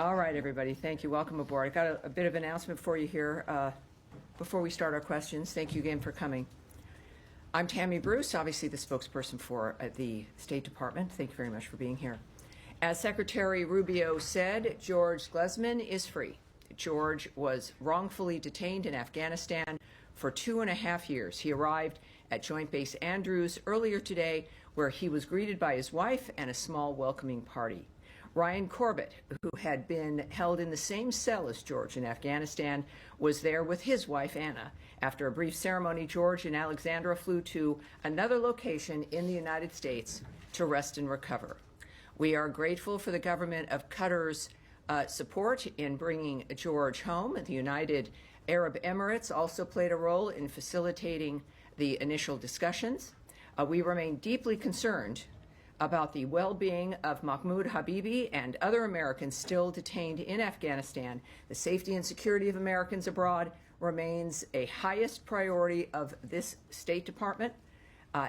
All right, everybody. Thank you. Welcome aboard. I've got a bit of an announcement for you here before we start our questions. Thank you again for coming. I'm Tammy Bruce, obviously the spokesperson for the State Department. Thank you very much for being here. As Secretary Rubio said, George Glesman is free. George was wrongfully detained in Afghanistan for 2.5 years. He arrived at Joint Base Andrews earlier today, where he was greeted by his wife and a small welcoming party. Ryan Corbett, who had been held in the same cell as George in Afghanistan, was there with his wife, Anna. After a brief ceremony, George and Alexandra flew to another location in the United States to rest and recover. We are grateful for the government of Qatar's support in bringing George home. The United Arab Emirates also played a role in facilitating the initial discussions. We remain deeply concerned about the well-being of Mahmoud Habibi and other Americans still detained in Afghanistan. The safety and security of Americans abroad remains a highest priority of this State Department,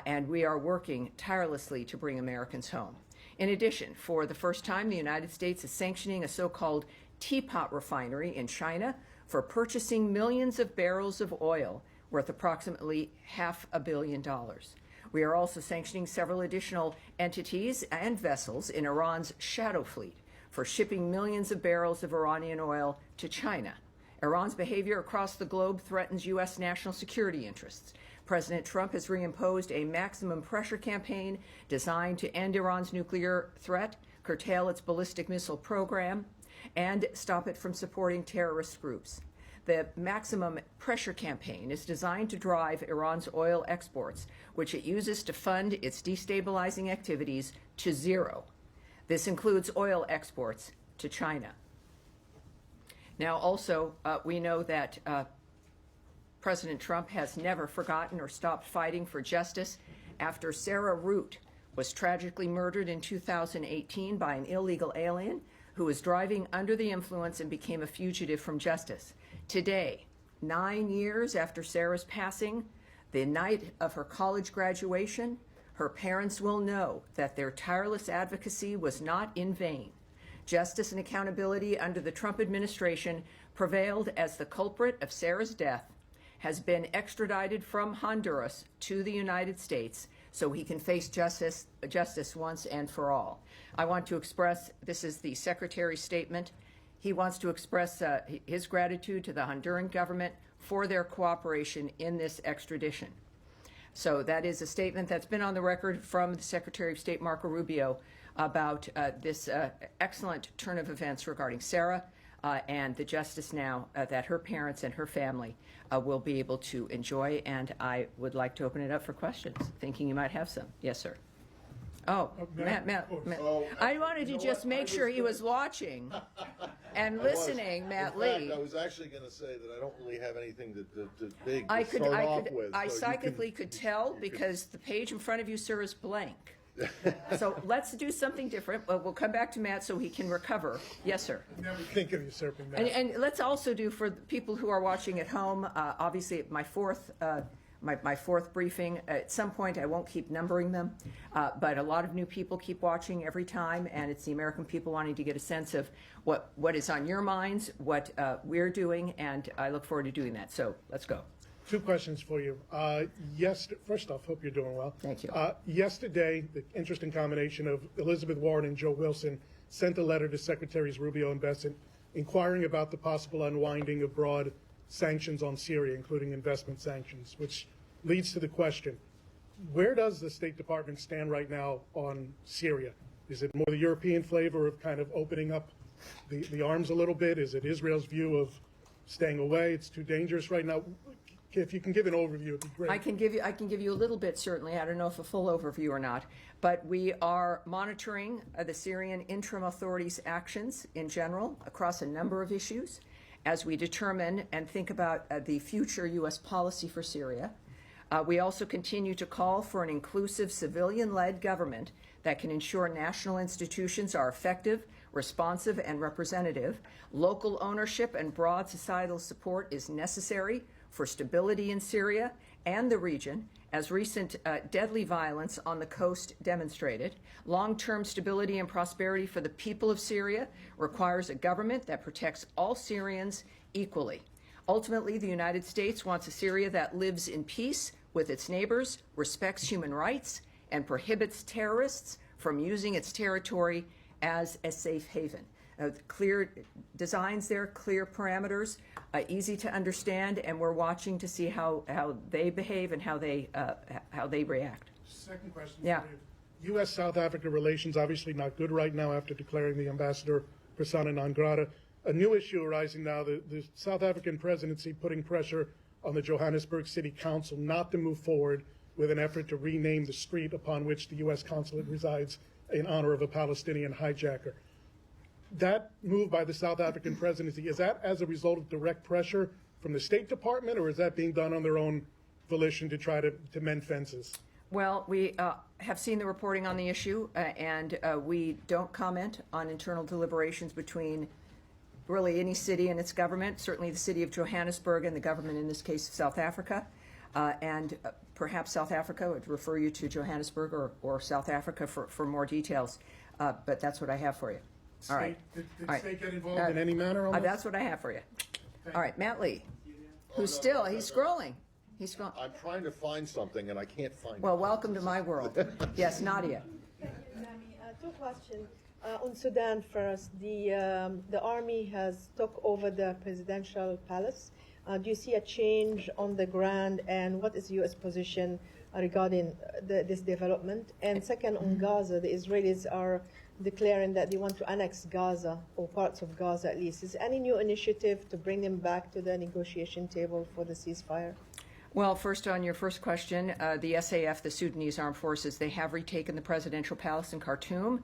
and we are working tirelessly to bring Americans home. In addition, for the first time, the United States is sanctioning a so-called teapot refinery in China for purchasing millions of barrels of oil worth approximately $500 million. We are also sanctioning several additional entities and vessels in Iran's shadow fleet for shipping millions of barrels of Iranian oil to China. Iran's behavior across the globe threatens U.S. national security interests. President Trump has reimposed a maximum pressure campaign designed to end Iran's nuclear threat, curtail its ballistic missile program, and stop it from supporting terrorist groups. The maximum pressure campaign is designed to drive Iran's oil exports, which it uses to fund its destabilizing activities, to zero. This includes oil exports to China. Now, also, we know that President Trump has never forgotten or stopped fighting for justice after Sarah Root was tragically murdered in 2018 by an illegal alien who was driving under the influence and became a fugitive from justice. Today, 9 years after Sarah's passing, the night of her college graduation, her parents will know that their tireless advocacy was not in vain. Justice and accountability under the Trump administration prevailed as the culprit of Sarah's death has been extradited from Honduras to the United States so he can face justice once and for all. I want to express, this is the Secretary's statement, he wants to express his gratitude to the Honduran government for their cooperation in this extradition. So that is a statement that's been on the record from the Secretary of State, Marco Rubio, about this excellent turn of events regarding Sarah and the justice now that her parents and her family will be able to enjoy. And I would like to open it up for questions, thinking you might have some. Yes, sir. Oh, Matt. I wanted to just make sure he was watching and listening, Matt Lee. In fact, I was actually going to say that I don't really have anything to big to start off with. I psychically could tell because the page in front of you, sir, is blank. So let's do something different. We'll come back to Matt so he can recover. Yes, sir. Never think of usurping that. And let's also do, for the people who are watching at home, obviously my fourth briefing. At some point, I won't keep numbering them, but a lot of new people keep watching every time, and it's the American people wanting to get a sense of what is on your minds, what we're doing, and I look forward to doing that. So let's go. 2 questions for you. First off, hope you're doing well. Thank you. Yesterday, the interesting combination of Elizabeth Warren and Joe Wilson sent a letter to Secretaries Rubio and Bessent inquiring about the possible unwinding of broad sanctions on Syria, including investment sanctions, which leads to the question, where does the State Department stand right now on Syria? Is it more the European flavor of kind of opening up the arms a little bit? Is it Israel's view of staying away? It's too dangerous right now. If you can give an overview, it'd be great. I can give you a little bit, certainly. I don't know if a full overview or not, but we are monitoring the Syrian interim authorities' actions in general across a number of issues as we determine and think about the future U.S. policy for Syria. We also continue to call for an inclusive civilian-led government that can ensure national institutions are effective, responsive, and representative. Local ownership and broad societal support is necessary for stability in Syria and the region, as recent deadly violence on the coast demonstrated. Long-term stability and prosperity for the people of Syria requires a government that protects all Syrians equally. Ultimately, the United States wants a Syria that lives in peace with its neighbors, respects human rights, and prohibits terrorists from using its territory as a safe haven. Clear designs there, clear parameters, easy to understand, and we're watching to see how they behave and how they react. Second question. Yeah. U.S.-South Africa relations obviously not good right now after declaring the ambassador persona non grata. A new issue arising now, the South African presidency putting pressure on the Johannesburg City Council not to move forward with an effort to rename the street upon which the U.S. consulate resides in honor of a Palestinian hijacker. That move by the South African presidency, is that as a result of direct pressure from the State Department, or is that being done on their own volition to try to mend fences? Well, we have seen the reporting on the issue, and we don't comment on internal deliberations between really any city and its government, certainly the city of Johannesburg and the government, in this case, of South Africa. And perhaps South Africa would refer you to Johannesburg or South Africa for more details. But that's what I have for you. All right. Did All right. state get involved in any manner on this? That's what I have for you. All right, Matt Lee, who's still, he's scrolling. He's scrolling. I'm trying to find something and I can't find it. Well, welcome to my world. Yes, Nadia. Two questions. On Sudan first, the army has took over the presidential palace. Do you see a change on the ground, and what is U.S. position regarding this development? And second, on Gaza, the Israelis are declaring that they want to annex Gaza, or parts of Gaza at least. Is any new initiative to bring them back to the negotiation table for the ceasefire? Well, first on your first question, the SAF, the Sudanese Armed Forces, they have retaken the presidential palace in Khartoum.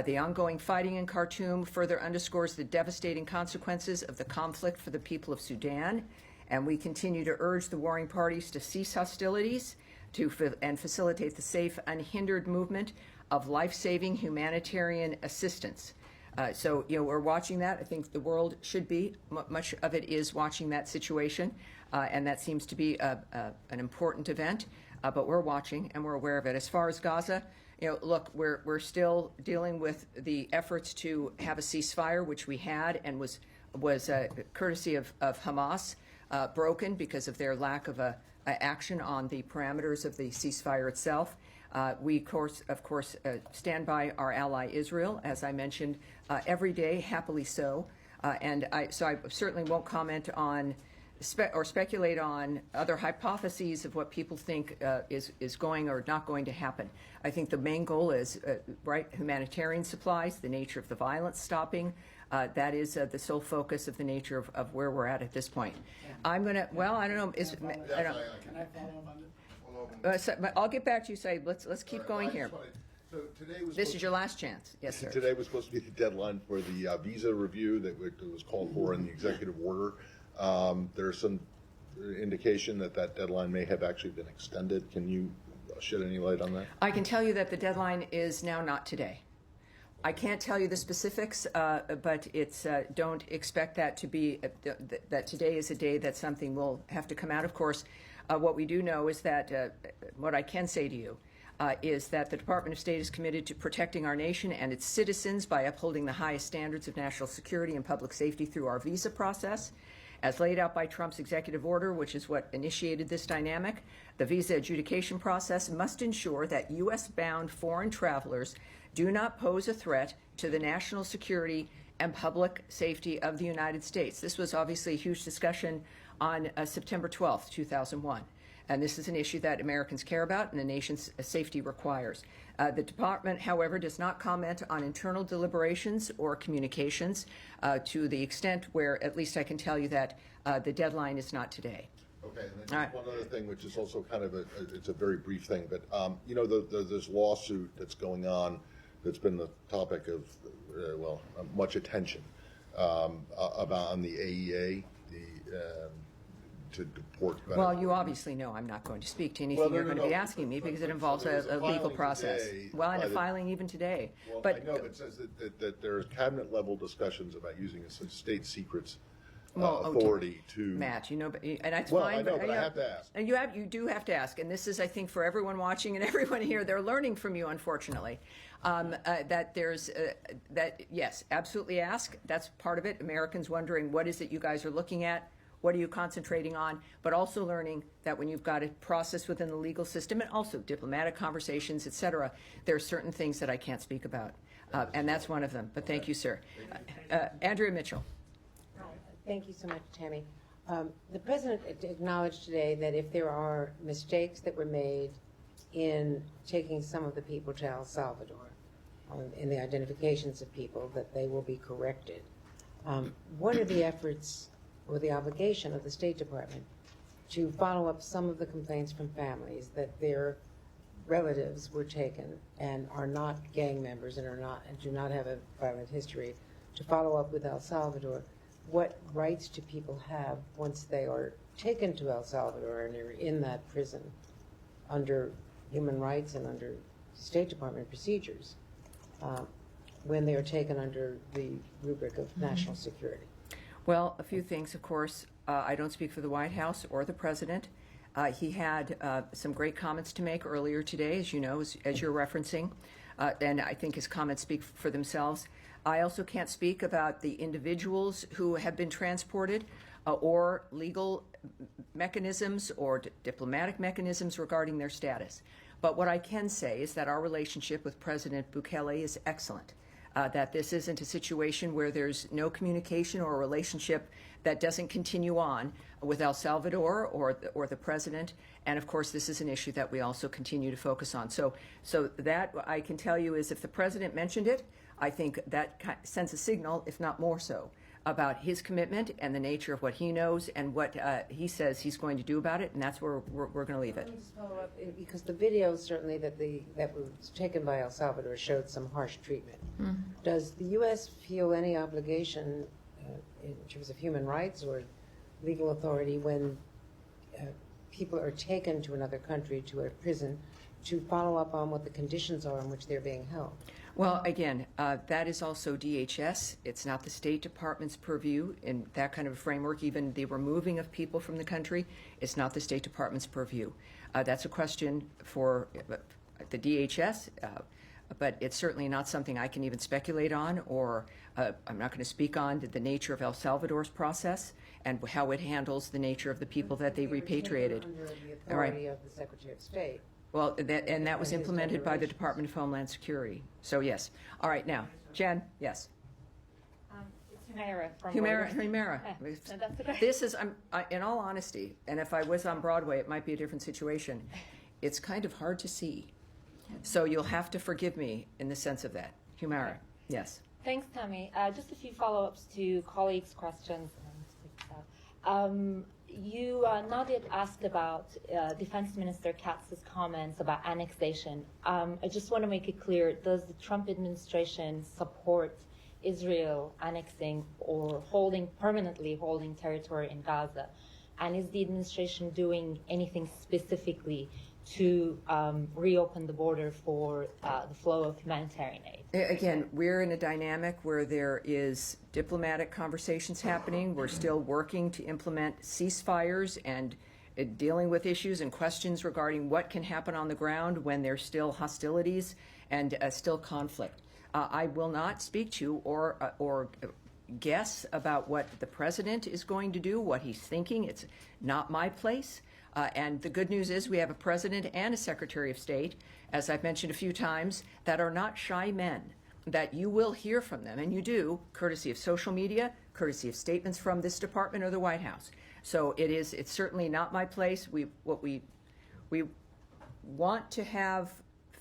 The ongoing fighting in Khartoum further underscores the devastating consequences of the conflict for the people of Sudan, and we continue to urge the warring parties to cease hostilities and facilitate the safe, unhindered movement of life-saving humanitarian assistance. So, we're watching that. I think the world should be. Much of it is watching that situation, and that seems to be an important event. But we're watching, and we're aware of it. As far as Gaza, look, we're still dealing with the efforts to have a ceasefire, which we had and was courtesy of Hamas, broken because of their lack of action on the parameters of the ceasefire itself. We, of course, stand by our ally Israel, as I mentioned, every day, happily so. And I certainly won't comment on or speculate on other hypotheses of what people think is going or not going to happen. I think the main goal is, humanitarian supplies, the nature of the violence stopping. That is the sole focus of the nature of where we're at this point. I'm going to, I don't know. Can I follow up on this? I'll get back to you, Saeed. Let's keep going here. So today was This is your last chance. Yes, sir. Today was supposed to be the deadline for the visa review that was called for in the executive order. There's some indication that deadline may have actually been extended. Can you shed any light on that? I can tell you that the deadline is now not today. I can't tell you the specifics, but it's don't expect that to be that today is a day that something will have to come out. Of course, what we do know is that what I can say to you is that the Department of State is committed to protecting our nation and its citizens by upholding the highest standards of national security and public safety through our visa process. As laid out by Trump's executive order, which is what initiated this dynamic, the visa adjudication process must ensure that U.S.-bound foreign travelers do not pose a threat to the national security and public safety of the United States. This was obviously a huge discussion on September 12th, 2001. And this is an issue that Americans care about and the nation's safety requires. The department, however, does not comment on internal deliberations or communications to the extent where, at least I can tell you that the deadline is not today. Okay, and then just one other thing, which is also kind of it's a very brief thing, but this lawsuit that's going on that's been the topic of, much attention about on the AEA, to deport. Well, you obviously know I'm not going to speak to anything you're going to be asking me because it involves a legal process. Well, and a filing even today. Well, I know it says that there are cabinet-level discussions about using state secrets authority to. Matt, you know, and that's Well, fine. I know, but I have to ask. And you do have to ask, and this is, I think, for everyone watching and everyone here, they're learning from you, unfortunately. That yes, absolutely ask. That's part of it. Americans wondering what is it you guys are looking at, what are you concentrating on, but also learning that when you've got a process within the legal system and also diplomatic conversations, et cetera, there are certain things that I can't speak about, and that's one of them. But thank you, sir. Andrea Mitchell. Thank you so much, Tammy. The President acknowledged today that if there are mistakes that were made in taking some of the people to El Salvador, in the identifications of people, that they will be corrected. What are the efforts or the obligation of the State Department to follow up some of the complaints from families that their relatives were taken and are not gang members and do not have a violent history, to follow up with El Salvador? What rights do people have once they are taken to El Salvador and are in that prison under human rights and under State Department procedures when they are taken under the rubric of national security? Well, a few things, of course. I don't speak for the White House or the President. He had some great comments to make earlier today, as you know, as you're referencing, and I think his comments speak for themselves. I also can't speak about the individuals who have been transported or legal mechanisms or diplomatic mechanisms regarding their status. But what I can say is that our relationship with President Bukele is excellent. That this isn't a situation where there's no communication or a relationship that doesn't continue on with El Salvador or the president. And of course, this is an issue that we also continue to focus on. So that I can tell you is if the president mentioned it, I think that sends a signal, if not more so, about his commitment and the nature of what he knows and what he says he's going to do about it. And that's where we're going to leave it. Let me just follow up, because the video certainly that was taken by El Salvador showed some harsh treatment. Mm-hmm. Does the U.S. feel any obligation in terms of human rights or legal authority when people are taken to another country, to a prison, to follow up on what the conditions are in which they're being held? Well, again, that is also DHS. It's not the State Department's purview in that kind of a framework. Even the removing of people from the country, it's not the State Department's purview. That's a question for the DHS, but it's certainly not something I can even speculate on, or I'm not going to speak on the nature of El Salvador's process and how it handles the nature of the people that they repatriated. Under the authority of the Secretary of State. Well, that was implemented by the Department of Homeland Security. So, yes. All right, now, Jen, yes. It's Humera from Humera. No, that's okay. This is, in all honesty, and if I was on Broadway, it might be a different situation. It's kind of hard to see. So you'll have to forgive me in the sense of that. Humera, yes. Thanks, Tammy. Just a few follow-ups to colleagues' questions. You Nadia asked about Defense Minister Katz's comments about annexation. I just want to make it clear, does the Trump administration support Israel annexing or permanently holding territory in Gaza? And is the administration doing anything specifically to reopen the border for the flow of humanitarian aid? Again, we're in a dynamic where there is diplomatic conversations happening. We're still working to implement ceasefires and dealing with issues and questions regarding what can happen on the ground when there's still hostilities and still conflict. I will not speak to or guess about what the president is going to do, what he's thinking. It's not my place. And the good news is we have a president and a secretary of state, as I've mentioned a few times, that are not shy men, that you will hear from them, and you do, courtesy of social media, courtesy of statements from this department or the White House. So it's certainly not my place. We want to have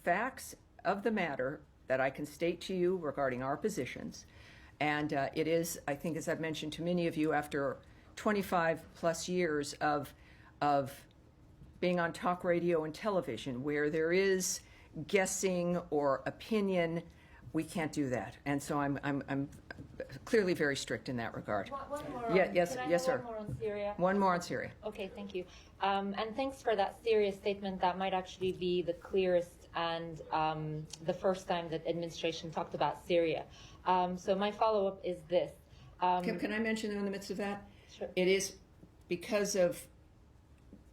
facts of the matter that I can state to you regarding our positions. And it is, I think, as I've mentioned to many of you, after 25 plus years of being on talk radio and television where there is guessing or opinion, we can't do that. And so I'm clearly very strict in that regard. One more Yes, sir. One more on Syria. One more on Syria. Okay, thank you. And thanks for that serious statement. That might actually be the clearest and the first time that administration talked about Syria. So my follow-up is this. Can I mention in the midst of that? Sure. It is because of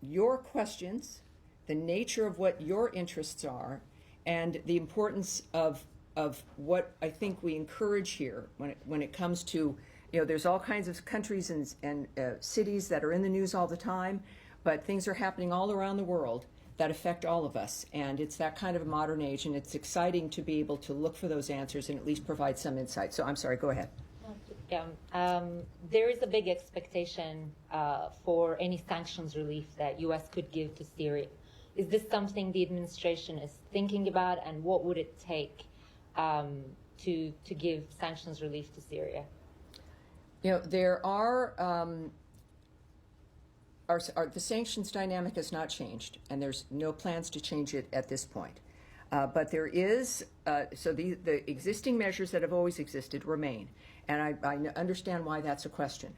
your questions, the nature of what your interests are, and the importance of what I think we encourage here when it comes to, there's all kinds of countries and cities that are in the news all the time, but things are happening all around the world that affect all of us, and it's that kind of a modern age, and it's exciting to be able to look for those answers and at least provide some insight. So I'm sorry, go ahead. Yeah, there is a big expectation for any sanctions relief that U.S. could give to Syria. Is this something the administration is thinking about, and what would it take to give sanctions relief to Syria? There the sanctions dynamic has not changed, and there's no plans to change it at this point. But there is, so the existing measures that have always existed remain, and I understand why that's a question.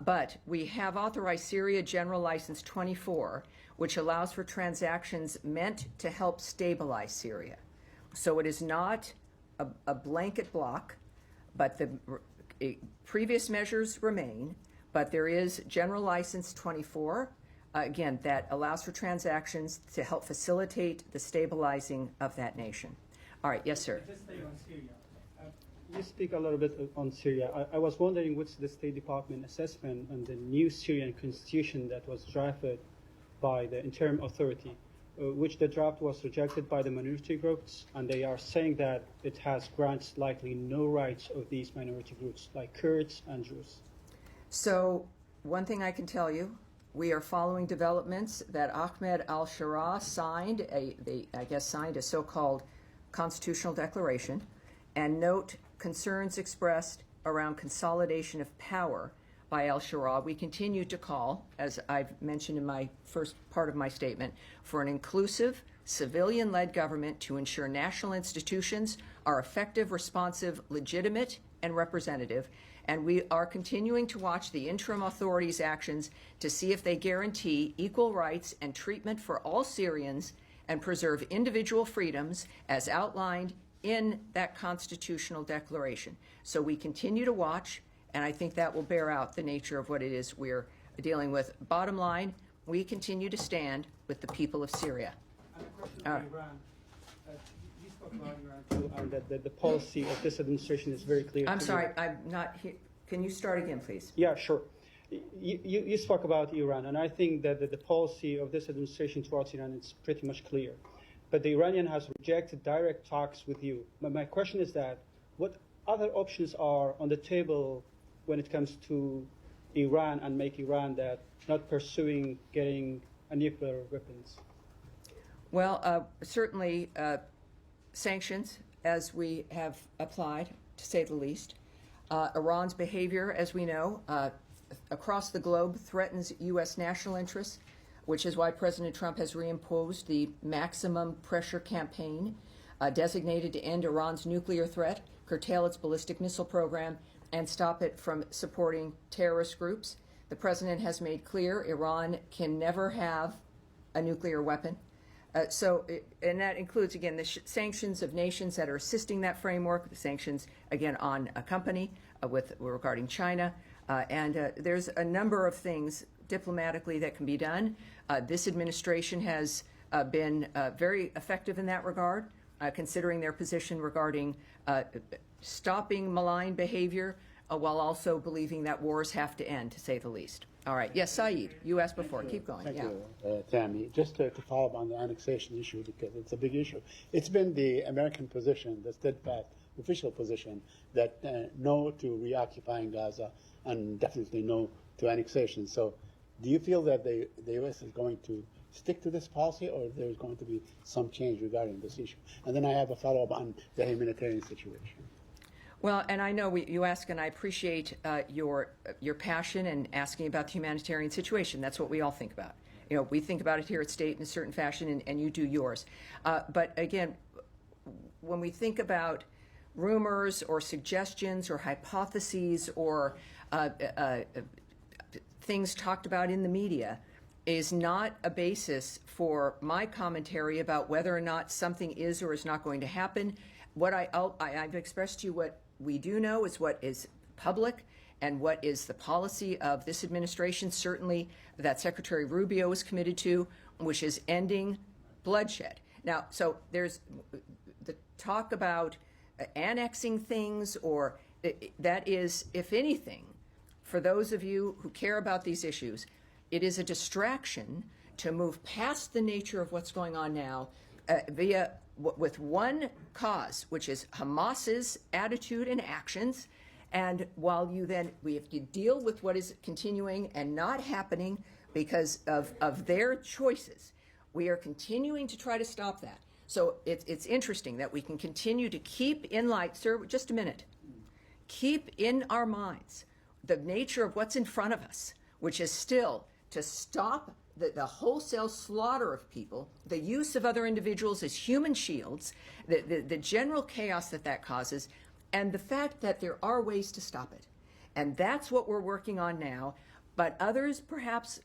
But we have authorized Syria General License 24, which allows for transactions meant to help stabilize Syria. So it is not a blanket block, but the previous measures remain, but there is General License 24, again, that allows for transactions to help facilitate the stabilizing of that nation. All right, yes, sir. Just stay on Syria. You speak a little bit on Syria. I was wondering what's the State Department assessment on the new Syrian constitution that was drafted by the interim authority, which the draft was rejected by the minority groups, and they are saying that it has grants likely no rights of these minority groups, like Kurds and Druze. So one thing I can tell you, we are following developments that Ahmed al-Shara signed, signed a so-called constitutional declaration, and note concerns expressed around consolidation of power by al-Shara. We continue to call, as I've mentioned in my first part of my statement, for an inclusive, civilian-led government to ensure national institutions are effective, responsive, legitimate, and representative. And we are continuing to watch the interim authorities' actions to see if they guarantee equal rights and treatment for all Syrians and preserve individual freedoms as outlined in that constitutional declaration. So we continue to watch, and I think that will bear out the nature of what it is we're dealing with. Bottom line, we continue to stand with the people of Syria. And a question on Iran. You spoke about Iran too, and that the policy of this administration is very clear. I'm sorry, I'm not here. Can you start again, please? Yeah, sure. You spoke about Iran, and I think that the policy of this administration towards Iran is pretty much clear. But the Iranian has rejected direct talks with you. But my question is that what other options are on the table when it comes to Iran and make Iran that not pursuing getting a nuclear weapons? Well, certainly sanctions, as we have applied, to say the least. Iran's behavior, as we know, across the globe threatens U.S. national interests, which is why President Trump has reimposed the maximum pressure campaign designated to end Iran's nuclear threat, curtail its ballistic missile program, and stop it from supporting terrorist groups. The president has made clear Iran can never have a nuclear weapon. And that includes, again, the sanctions of nations that are assisting that framework, the sanctions, again, on a company regarding China. And there's a number of things diplomatically that can be done. This administration has been very effective in that regard, considering their position regarding stopping malign behavior while also believing that wars have to end, to say the least. All right. Yes, Saeed, you asked before. Keep going. Thank yeah. you, Tammy. Just to follow up on the annexation issue, because it's a big issue. It's been the American position, the steadfast official position, that no to reoccupying Gaza and definitely no to annexation. So do you feel that the U.S. is going to stick to this policy, or there's going to be some change regarding this issue? And then I have a follow-up on the humanitarian situation. Well, and I know you ask, and I appreciate your passion and asking about the humanitarian situation. That's what we all think about. You know, we think about it here at State in a certain fashion, and you do yours. But again, when we think about rumors or suggestions or hypotheses or things talked about in the media, is not a basis for my commentary about whether or not something is or is not going to happen. What I've expressed to you what we do know is what is public, and what is the policy of this administration, certainly that Secretary Rubio is committed to, which is ending bloodshed. Now, so there's the talk about annexing things, or that is, if anything, for those of you who care about these issues, it is a distraction to move past the nature of what's going on now with one cause, which is Hamas's attitude and actions. And while we have to deal with what is continuing and not happening because of their choices, we are continuing to try to stop that. So it's interesting that we can continue to keep in light, sir, just a minute, keep in our minds the nature of what's in front of us, which is still to stop the wholesale slaughter of people, the use of other individuals as human shields, the general chaos that causes, and the fact that there are ways to stop it. And that's what we're working on now. But others, perhaps,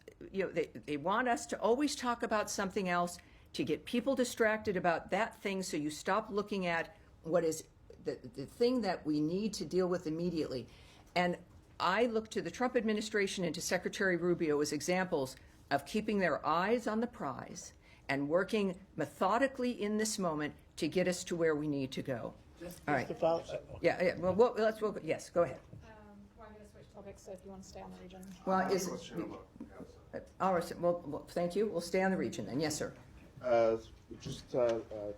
they want us to always talk about something else to get people distracted about that thing, so you stop looking at what is the thing that we need to deal with immediately. And I look to the Trump administration and to Secretary Rubio as examples of keeping their eyes on the prize and working methodically in this moment to get us to where we need to go. All right. Yeah. Well, yes, go ahead. We're going to switch topics, so if you want to stay on the region. Well, all right. Well, thank you. We'll stay on the region then. Yes, sir.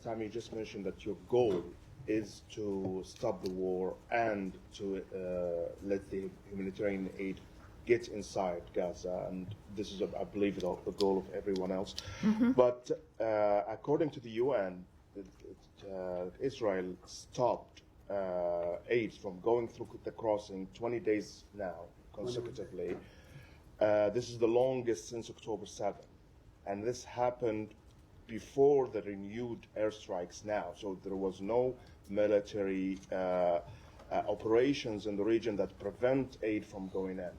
Tammy, you just mentioned that your goal is to stop the war and to let the humanitarian aid get inside Gaza, and this is, I believe, the goal of everyone else. Mm-hmm. But according to the UN, Israel stopped aid from going through the crossing 20 days now consecutively. This is the longest since October 7th, and this happened before the renewed airstrikes now. So there was no military operations in the region that prevent aid from going in.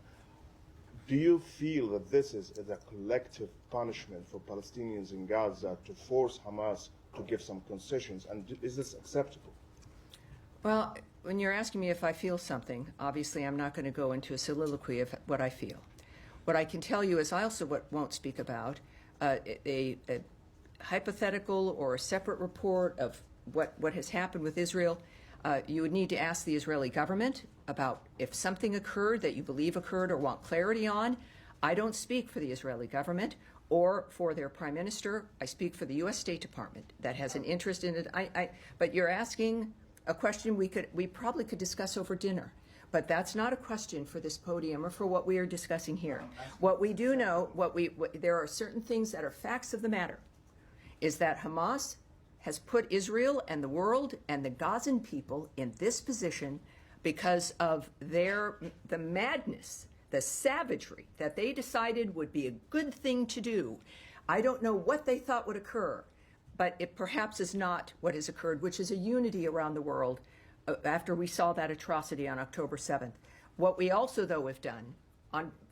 Do you feel that this is a collective punishment for Palestinians in Gaza to force Hamas to give some concessions, and is this acceptable? Well, when you're asking me if I feel something, obviously I'm not going to go into a soliloquy of what I feel. What I can tell you is I also won't speak about a hypothetical or a separate report of what has happened with Israel. You would need to ask the Israeli government about if something occurred that you believe occurred or want clarity on. I don't speak for the Israeli government or for their prime minister. I speak for the U.S. State Department that has an interest in it. But you're asking a question we probably could discuss over dinner. But that's not a question for this podium or for what we are discussing here. What we do know, there are certain things that are facts of the matter, is that Hamas has put Israel and the world and the Gazan people in this position because of the madness, the savagery that they decided would be a good thing to do. I don't know what they thought would occur, but it perhaps is not what has occurred, which is a unity around the world after we saw that atrocity on October 7th. What we also, though, have done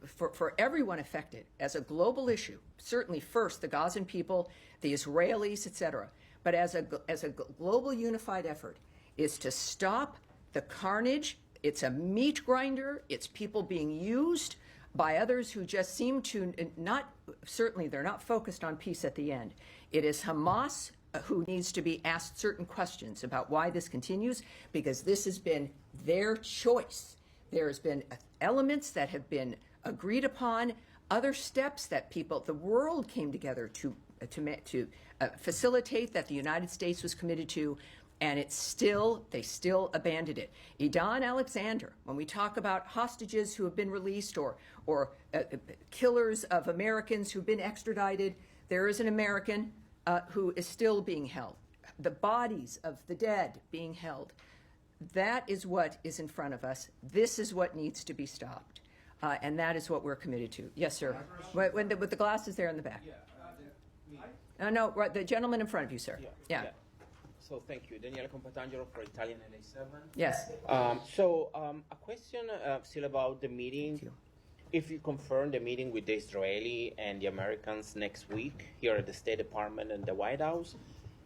for everyone affected as a global issue, certainly first the Gazan people, the Israelis, etc., but as a global unified effort, is to stop the carnage. It's a meat grinder. It's people being used by others who just seem to certainly they're not focused on peace at the end. It is Hamas who needs to be asked certain questions about why this continues, because this has been their choice. There's been elements that have been agreed upon, other steps that the world came together to facilitate, that the United States was committed to, and they still abandoned it. Idan Alexander, when we talk about hostages who have been released or killers of Americans who've been extradited, there is an American who is still being held. The bodies of the dead being held. That is what is in front of us. This is what needs to be stopped. And that is what we're committed to. Yes, sir. With the glasses there in the back. No, right, the gentleman in front of you, sir. Yeah. So thank you. Daniele Compatangelo for Italian LA7. Yes. A question still about the meeting. If you confirm the meeting with the Israeli and the Americans next week here at the State Department and the White House,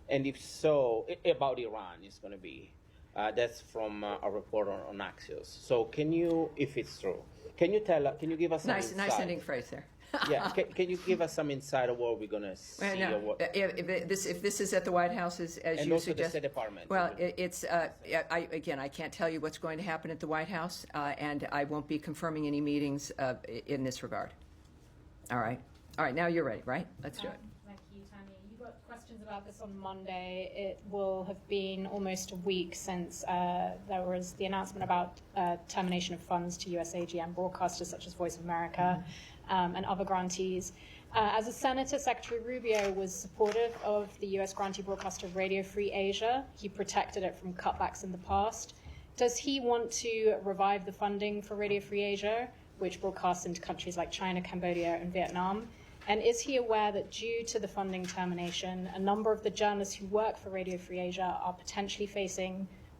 and if so, about Iran is going to be. That's from a report on Axios. So can you, if it's true, can you give us some Nice insight? ending phrase there. Yeah, can you give us some insight of what we're going to see? Well, no, or what, if this is at the White House, as and you also suggest. the State Department. Well, I can't tell you what's going to happen at the White House, and I won't be confirming any meetings in this regard. All right. Now you're ready, right? Let's do it. Thank you, Tammy. You got questions about this on Monday. It will have been almost a week since there was the announcement about termination of funds to US AGM broadcasters such as Voice of America and other grantees. As a senator, Secretary Rubio was supportive of the US grantee broadcaster Radio Free Asia. He protected it from cutbacks in the past. Does he want to revive the funding for Radio Free Asia, which broadcasts into countries like China, Cambodia, and Vietnam? And is he aware that due to the funding termination, a number of the journalists who work for Radio Free Asia are potentially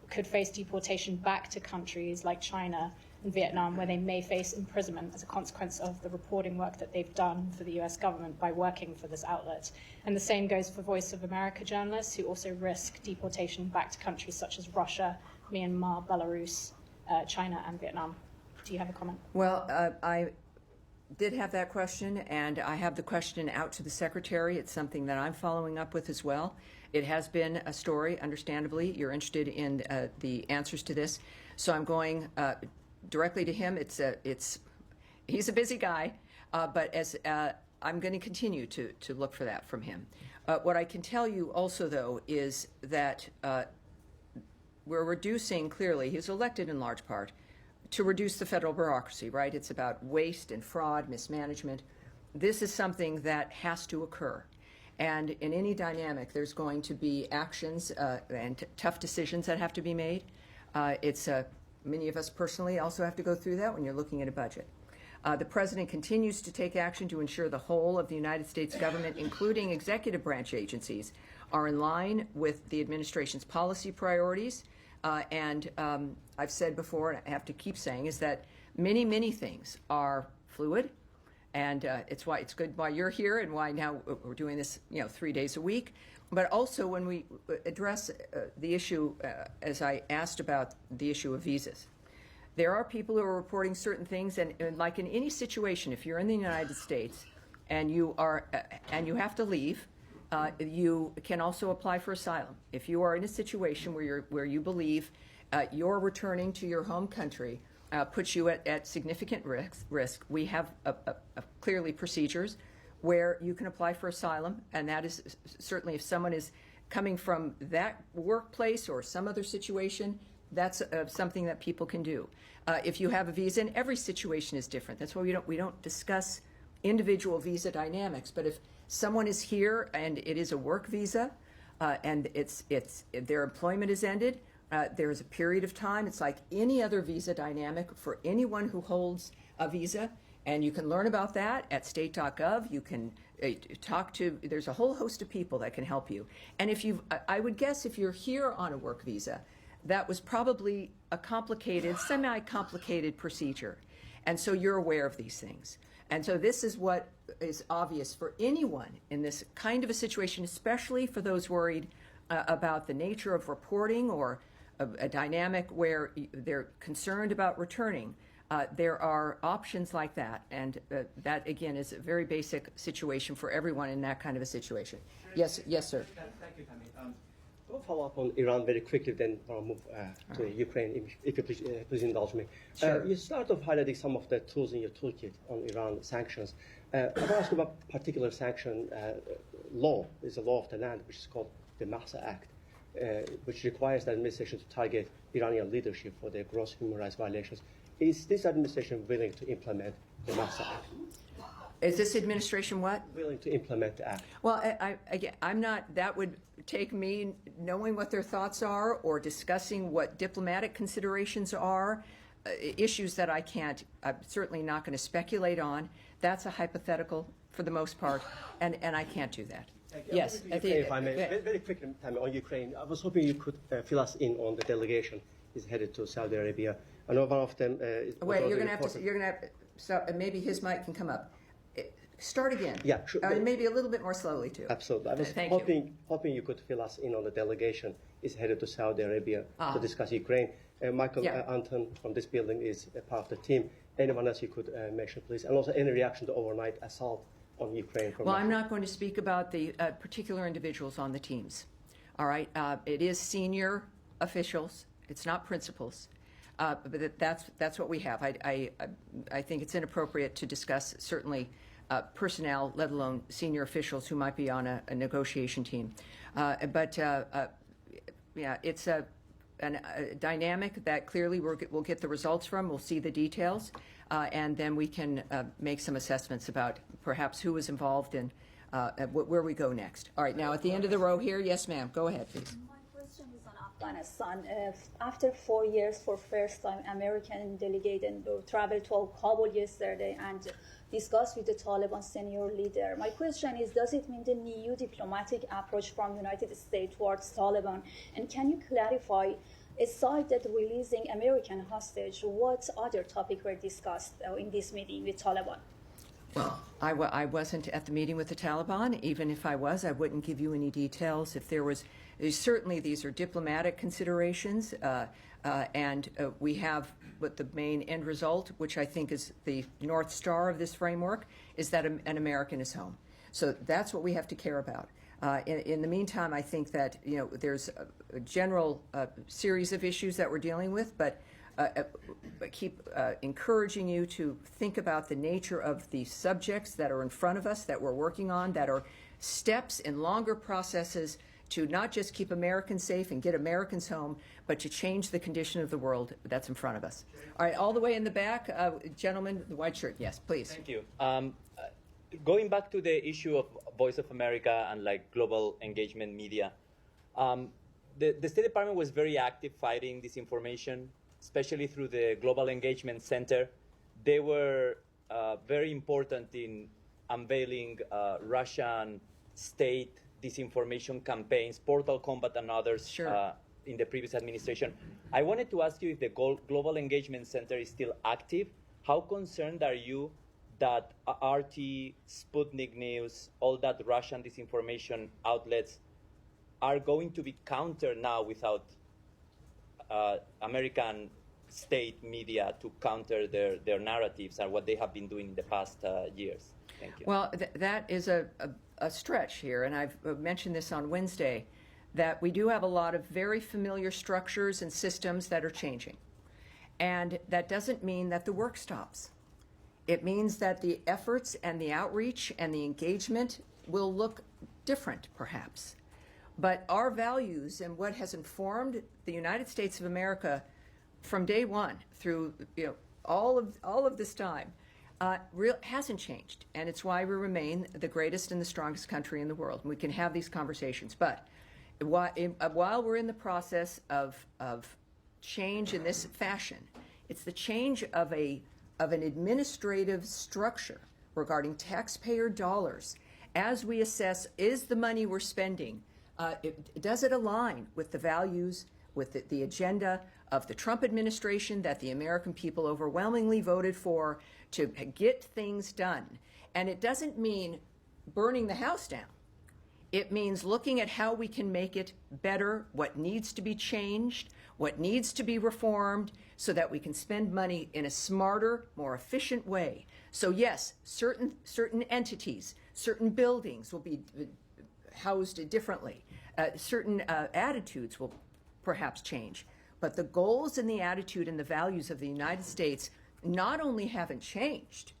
could face deportation back to countries like China and Vietnam, where they may face imprisonment as a consequence of the reporting work that they've done for the US government by working for this outlet? And the same goes for Voice of America journalists, who also risk deportation back to countries such as Russia, Myanmar, Belarus, China, and Vietnam. Do you have a comment? Well, I did have that question, and I have the question out to the Secretary. It's something that I'm following up with as well. It has been a story, understandably. You're interested in the answers to this. So I'm going directly to him. He's a busy guy, but I'm going to continue to look for that from him. What I can tell you also, though, is that we're reducing, clearly, he was elected in large part to reduce the federal bureaucracy, right? It's about waste and fraud, mismanagement. This is something that has to occur. And in any dynamic, there's going to be actions and tough decisions that have to be made. Many of us personally also have to go through that when you're looking at a budget. The President continues to take action to ensure the whole of the United States government, including executive branch agencies, are in line with the administration's policy priorities. And I've said before, and I have to keep saying, is that many, many things are fluid. And it's good why you're here and why now we're doing this 3 days a week. But also when we address the issue, as I asked about the issue of visas, there are people who are reporting certain things, and like in any situation, if you're in the United States and you have to leave, you can also apply for asylum. If you are in a situation where you believe you're returning to your home country, puts you at significant risk, we have clearly procedures where you can apply for asylum, and that is certainly if someone is coming from that workplace or some other situation, that's something that people can do. If you have a visa, and every situation is different. That's why we don't discuss individual visa dynamics. But if someone is here and it is a work visa, and their employment is ended, there is a period of time. It's like any other visa dynamic for anyone who holds a visa. And you can learn about that at state.gov. You can there's a whole host of people that can help you. And I would guess if you're here on a work visa, that was probably a complicated, semi-complicated procedure. And so you're aware of these things. And so this is what is obvious for anyone in this kind of a situation, especially for those worried about the nature of reporting or a dynamic where they're concerned about returning. There are options like that, and that, again, is a very basic situation for everyone in that kind of a situation. Yes, sir. Thank you, Tammy. I'll follow up on Iran very quickly, then I'll move to Ukraine, if you please indulge me. Sure. You start off highlighting some of the tools in your toolkit on Iran sanctions. I want to ask you about particular sanction law. There's a law of the land, which is called the Mahsa Act, which requires the administration to target Iranian leadership for their gross human rights violations. Is this administration willing to implement the Mahsa Act? Is this administration what? Willing to implement the act. Well, I'm not. That would take me knowing what their thoughts are or discussing what diplomatic considerations are, issues that I'm certainly not going to speculate on. That's a hypothetical for the most part, and I can't do that. Yes. If I may, very quickly, Tammy, on Ukraine, I was hoping you could fill us in on the delegation is headed to Saudi Arabia. I know one of them. Wait, you're going to have to. So maybe his mic can come up. Start again. Yeah, sure. Maybe a little bit more slowly, too. Absolutely. I was Thank you. hoping you could fill us in on the delegation is headed to Saudi Arabia to discuss Ukraine. Michael Yeah. Anton from this building is a part of the team. Anyone else you could mention, please? And also any reaction to overnight assault on Ukraine from Well, Russia? I'm not going to speak about the particular individuals on the teams. All right? It is senior officials. It's not principals. But that's what we have. I think it's inappropriate to discuss certainly personnel, let alone senior officials who might be on a negotiation team. Yeah, it's a dynamic that clearly we'll get the results from. We'll see the details, and then we can make some assessments about perhaps who was involved and where we go next. All right, now at the end of the row here, yes, ma'am. Go ahead, please. My question is on Afghanistan. After 4 years, for first time, American delegate traveled to Kabul yesterday and discussed with the Taliban senior leader. My question is, does it mean the new diplomatic approach from United States towards Taliban? And can you clarify, aside that releasing American hostage, what other topics were discussed in this meeting with Taliban? Well, I wasn't at the meeting with the Taliban. Even if I was, I wouldn't give you any details. If there was, certainly these are diplomatic considerations, and we have what the main end result, which I think is the North Star of this framework, is that an American is home. So that's what we have to care about. In the meantime, I think that there's a general series of issues that we're dealing with, but keep encouraging you to think about the nature of the subjects that are in front of us, that we're working on, that are steps in longer processes to not just keep Americans safe and get Americans home, but to change the condition of the world that's in front of us. All right, all the way in the back, gentleman, the white shirt, yes, please. Thank you. Going back to the issue of Voice of America and global engagement media, the State Department was very active fighting disinformation, especially through the Global Engagement Center. They were very important in unveiling Russian state disinformation campaigns, Portal Combat and others. Sure. In the previous administration. I wanted to ask you if the Global Engagement Center is still active. How concerned are you that RT, Sputnik News, all that Russian disinformation outlets are going to be countered now without American state media to counter their narratives and what they have been doing in the past years? Thank you. Well, that is a stretch here, and I've mentioned this on Wednesday, that we do have a lot of very familiar structures and systems that are changing. And that doesn't mean that the work stops. It means that the efforts and the outreach and the engagement will look different, perhaps. But our values and what has informed the United States of America from day one through all of this time hasn't changed. And it's why we remain the greatest and the strongest country in the world. And we can have these conversations. But while we're in the process of change in this fashion, it's the change of an administrative structure regarding taxpayer dollars as we assess, is the money we're spending, does it align with the values, with the agenda of the Trump administration that the American people overwhelmingly voted for to get things done? And it doesn't mean burning the house down. It means looking at how we can make it better, what needs to be changed, what needs to be reformed, so that we can spend money in a smarter, more efficient way. So yes, certain entities, certain buildings will be housed differently. Certain attitudes will perhaps change. But the goals and the attitude and the values of the United States not only haven't changed,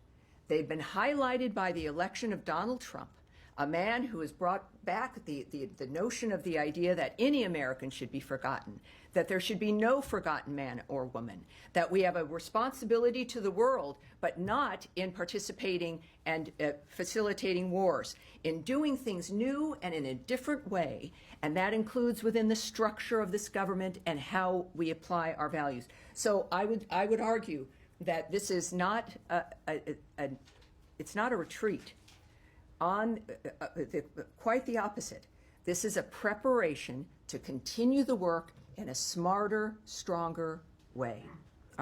they've been highlighted by the election of Donald Trump, a man who has brought back the notion of the idea that any American should be forgotten, that there should be no forgotten man or woman, that we have a responsibility to the world, but not in participating and facilitating wars, in doing things new and in a different way, and that includes within the structure of this government and how we apply our values. So I would argue that this is not it's not a retreat. Quite the opposite. This is a preparation to continue the work in a smarter, stronger way.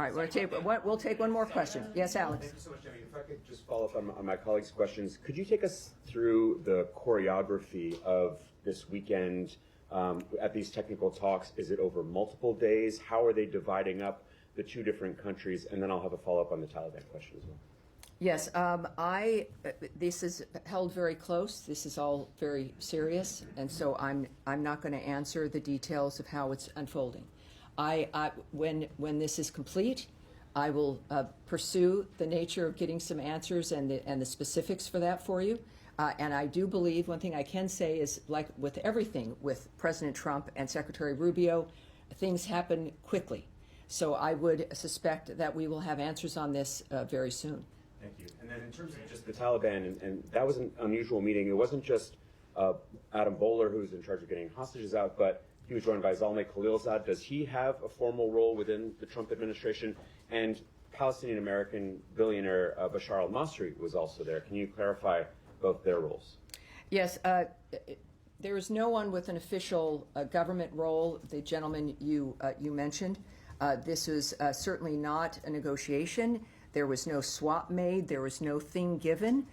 All right, we'll take one more question. Yes, Alex? Thank you so much, Jimmy. If I could just follow up on my colleagues' questions, could you take us through the choreography of this weekend at these technical talks? Is it over multiple days? How are they dividing up the two different countries? And then I'll have a follow-up on the Taliban question as well. Yes, this is held very close. This is all very serious, and so I'm not going to answer the details of how it's unfolding. When this is complete, I will pursue the nature of getting some answers and the specifics for that for you. And I do believe one thing I can say is, like with everything with President Trump and Secretary Rubio, things happen quickly. So I would suspect that we will have answers on this very soon. Thank you. And then in terms of just the Taliban, and that was an unusual meeting. It wasn't just Adam Bowler, who's in charge of getting hostages out, but he was joined by Zalmay Khalilzad. Does he have a formal role within the Trump administration? And Palestinian-American billionaire Bashar al-Masri was also there. Can you clarify both their roles? Yes. There is no one with an official government role, the gentleman you mentioned. This was certainly not a negotiation. There was no swap made. There was no thing given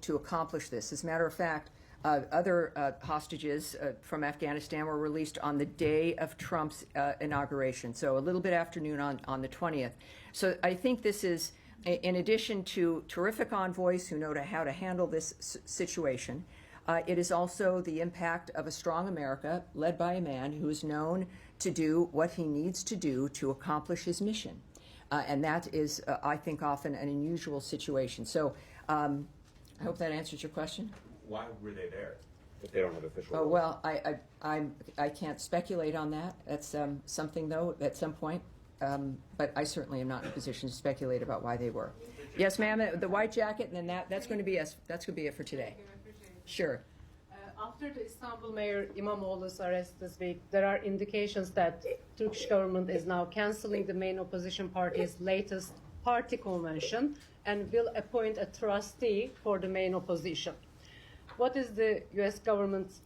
to accomplish this. As a matter of fact, other hostages from Afghanistan were released on the day of Trump's inauguration, so a little bit afternoon on the 20th. So I think this is, in addition to terrific envoys who know how to handle this situation, it is also the impact of a strong America led by a man who is known to do what he needs to do to accomplish his mission. And that is, I think, often an unusual situation. So I hope that answers your question. Why were they there if they don't have official roles? Well, I can't speculate on that. That's something, though, at some point. But I certainly am not in a position to speculate about why they were. Yes, ma'am, the white jacket, and then that's going to be it for today. Sure. After the Istanbul Mayor İmamoğlu's arrest this week, there are indications that Turkish government is now canceling the main opposition party's latest party convention and will appoint a trustee for the main opposition. What is the U.S. government's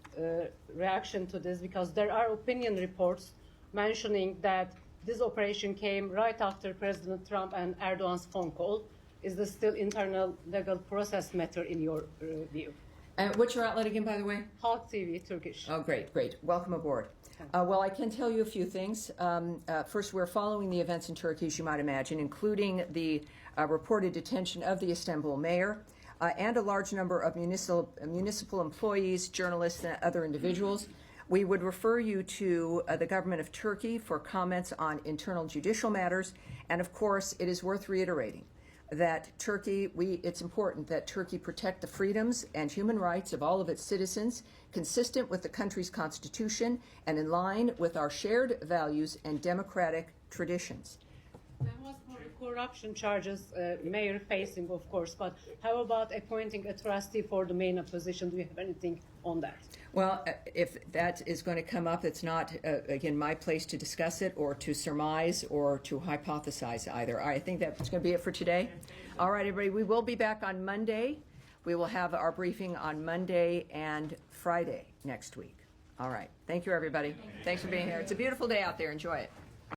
reaction to this? Because there are opinion reports mentioning that this operation came right after President Trump and Erdogan's phone call. Is this still internal legal process matter in your view? What's your outlet again, by the way? Halk TV, Turkish. Oh, great, great. Welcome aboard. Well, I can tell you a few things. First, we're following the events in Turkey, as you might imagine, including the reported detention of the Istanbul mayor and a large number of municipal employees, journalists, and other individuals. We would refer you to the government of Turkey for comments on internal judicial matters. And of course, it is worth reiterating that it's important that Turkey protect the freedoms and human rights of all of its citizens, consistent with the country's constitution and in line with our shared values and democratic traditions. There was more corruption charges, mayor facing, of course, but how about appointing a trustee for the main opposition? Do you have anything on that? Well, if that is going to come up, it's not, again, my place to discuss it or to surmise or to hypothesize either. I think that's going to be it for today. All right, everybody, we will be back on Monday. We will have our briefing on Monday and Friday next week. All right. Thank you, everybody. Thanks for being here. It's a beautiful day out there. Enjoy it.